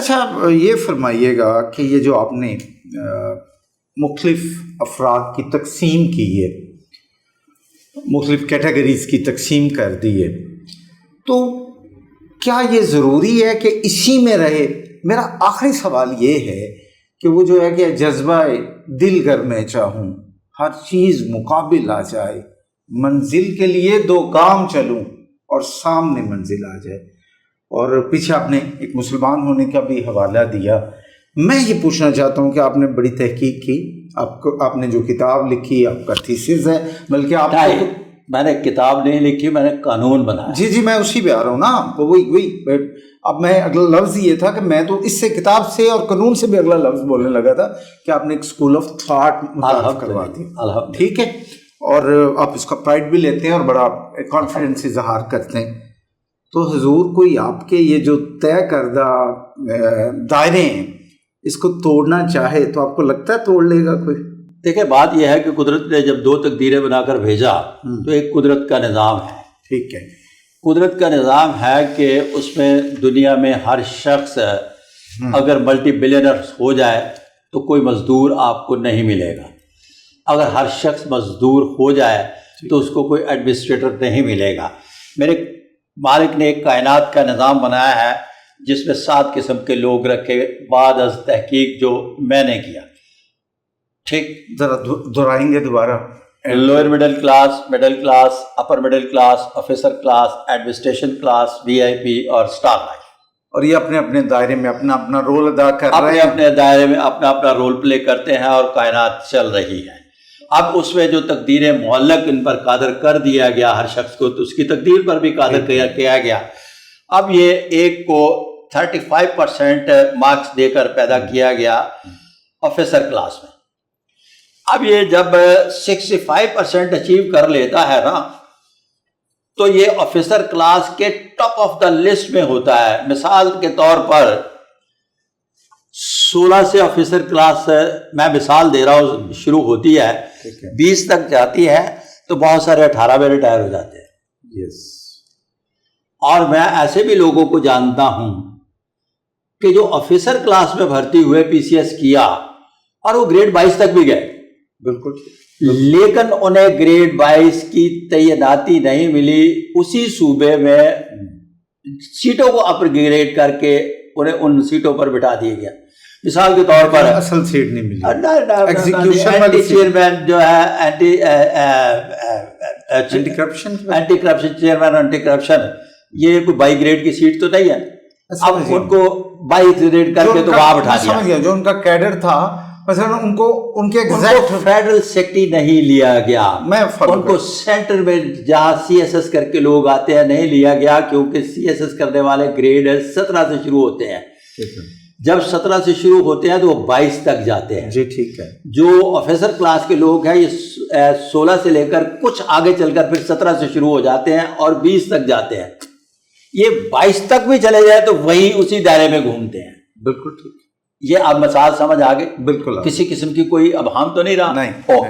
اچھا یہ فرمائیے گا کہ یہ جو آپ نے مختلف افراد کی تقسیم کی ہے، مختلف کیٹیگریز کی تقسیم کر دی ہے، تو کیا یہ ضروری ہے کہ اسی میں رہے؟ میرا آخری سوال یہ ہے کہ وہ جو ہے کہ جذبہ دل گر میں چاہوں، ہر چیز مقابل آ جائے، منزل کے لیے 2 گام چلوں اور سامنے منزل آ جائے. اور پیچھے آپ نے ایک مسلمان ہونے کا بھی حوالہ دیا. میں یہ پوچھنا چاہتا ہوں کہ آپ نے بڑی تحقیق کی، آپ نے جو کتاب لکھی آپ کا تھیسس ہے، بلکہ آپ میں نے کتاب نہیں لکھی، میں نے قانون بنایا. جی میں اسی پہ آ رہا ہوں نا، وہی اب میں اگلا لفظ یہ تھا کہ میں تو اس سے کتاب سے اور قانون سے بھی اگلا لفظ بولنے لگا تھا کہ آپ نے ایک اسکول آف تھاٹ متعارف کروا دی. ٹھیک ہے، اور آپ اس کا پرائڈ بھی لیتے ہیں اور بڑا کانفیڈنس اظہار کرتے ہیں. تو حضور کوئی آپ کے یہ جو طے کردہ دائرے ہیں اس کو توڑنا چاہے تو آپ کو لگتا ہے توڑ لے گا کوئی؟ دیکھیں، بات یہ ہے کہ قدرت نے جب 2 تقدیریں بنا کر بھیجا تو ایک قدرت کا نظام ہے. ٹھیک ہے، قدرت کا نظام ہے کہ اس میں دنیا میں ہر شخص اگر ملٹی بلینر ہو جائے تو کوئی مزدور آپ کو نہیں ملے گا. اگر ہر شخص مزدور ہو جائے تو اس کو کوئی ایڈمنسٹریٹر نہیں ملے گا. میرے مالک نے ایک کائنات کا نظام بنایا ہے جس میں 7 قسم کے لوگ رکھے بعد از تحقیق جو میں نے کیا. ٹھیک، ذرا دہرائیں گے دوبارہ؟ Lower middle class, upper middle class, officer class, administration class, VIP اور اسٹار لائف. اور یہ اپنے اپنے دائرے میں اپنا اپنا رول ادا کر رہے ہیں، اپنے دائرے میں اپنا اپنا رول پلے کرتے ہیں اور کائنات چل رہی ہے. اب اس میں جو تقدیریں معلق ان پر قادر کر دیا گیا ہر شخص کو، تو اس کی تقدیر پر بھی قادر کیا گیا. اب یہ ایک کو 35% مارکس دے کر پیدا کیا گیا آفیسر کلاس میں. اب یہ جب 65% اچیو کر لیتا ہے نا تو یہ آفیسر کلاس کے ٹاپ آف دا لسٹ میں ہوتا ہے. مثال کے طور پر 16 سے آفیسر کلاس میں مثال دے رہا ہوں شروع ہوتی ہے، 20 تک جاتی ہے تو بہت سارے 18 میں ریٹائر ہو جاتے ہیں. اور میں ایسے بھی لوگوں کو جانتا ہوں کہ جو آفیسر کلاس میں بھرتی ہوئے PCS کیا اور وہ گریڈ 22 تک بھی گئے، بالکل، لیکن انہیں گریڈ 22 کی تعیناتی نہیں ملی. اسی صوبے میں سیٹوں کو اپر گریڈ کر کے انہیں ان سیٹوں پر بٹھا دیا گیا. مثال کے طور پر اصل سیٹ نہیں ملی، اینٹی چیئرمین جو ہے anti corruption chairman, anti corruption, یہ کوئی 22 گریڈ کی سیٹ تو نہیں ہے. اب ان کو 22 گریڈ کر کے تو وہاں بٹھا دیا. سمجھ گیا، جو ان کا کیڈر تھا مثلا ان کے فیڈرل سیکٹری نہیں لیا گیا، ان کو سینٹر میں جہاں CSS کر کے لوگ آتے ہیں نہیں لیا گیا، کیونکہ CSS کرنے والے گریڈ 17 سے شروع ہوتے ہیں. جب 17 سے شروع ہوتے ہیں تو وہ 22 تک جاتے ہیں. جی ٹھیک ہے. جو آفیسر کلاس کے لوگ ہیں یہ 16 سے لے کر کچھ آگے چل کر پھر 17 سے شروع ہو جاتے ہیں اور 20 تک جاتے ہیں. یہ 22 تک بھی چلے جائے تو وہی اسی دائرے میں گھومتے ہیں. بالکل ٹھیک. یہ اب مثال سمجھ آگے؟ بالکل. کسی قسم کی کوئی ابہام تو نہیں رہا؟ نہیں.